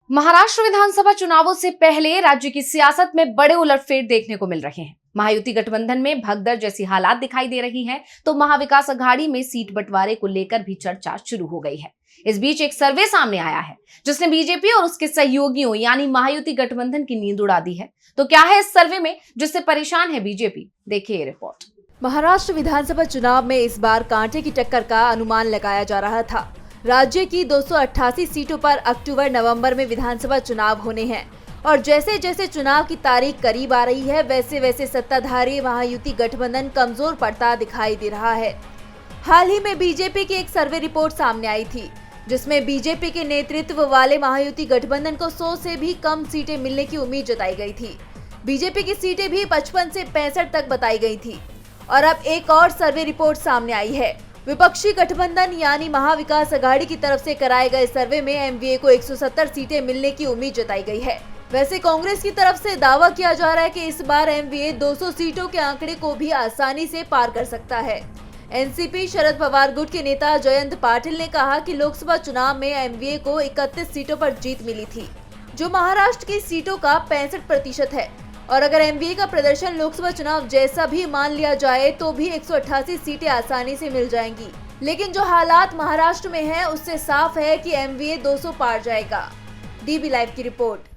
महाराष्ट्र विधानसभा चुनावों से पहले राज्य की सियासत में बड़े उलटफेर देखने को मिल रहे हैं। महायुति गठबंधन में भगदड़ जैसी हालात दिखाई दे रही हैं, तो महाविकास अघाड़ी में सीट बंटवारे को लेकर भी चर्चा शुरू हो गई है। इस बीच एक सर्वे सामने आया है जिसने बीजेपी और उसके सहयोगियों यानी महायुति गठबंधन की नींद उड़ा दी है। तो क्या है इस सर्वे में जिससे परेशान है बीजेपी, देखिए ये रिपोर्ट। महाराष्ट्र विधानसभा चुनाव में इस बार कांटे की टक्कर का अनुमान लगाया जा रहा था। राज्य की 288 सीटों पर अक्टूबर-नवंबर में विधानसभा चुनाव होने हैं और जैसे जैसे चुनाव की तारीख करीब आ रही है वैसे वैसे सत्ताधारी महायुति गठबंधन कमजोर पड़ता दिखाई दे रहा है। हाल ही में बीजेपी की एक सर्वे रिपोर्ट सामने आई थी जिसमें बीजेपी के नेतृत्व वाले महायुति गठबंधन को 100 से भी कम सीटें मिलने की उम्मीद जताई गई थी। बीजेपी की सीटें भी 55 से 65 तक बताई गई थी। और अब एक और सर्वे रिपोर्ट सामने आई है। विपक्षी गठबंधन यानी महाविकास अघाड़ी की तरफ से कराए गए सर्वे में एमवीए को 170 सीटें मिलने की उम्मीद जताई गई है। वैसे कांग्रेस की तरफ से दावा किया जा रहा है कि इस बार एमवीए 200 सीटों के आंकड़े को भी आसानी से पार कर सकता है। एनसीपी शरद पवार गुट के नेता जयंत पाटिल ने कहा कि लोकसभा चुनाव में एमवीए को 31 सीटों पर जीत मिली थी, जो महाराष्ट्र की सीटों का 65% है। और अगर एमवीए का प्रदर्शन लोकसभा चुनाव जैसा भी मान लिया जाए तो भी 188 सीटें आसानी से मिल जाएंगी। लेकिन जो हालात महाराष्ट्र में है उससे साफ है कि एमवीए 200 पार जाएगा। डीबी लाइव की रिपोर्ट।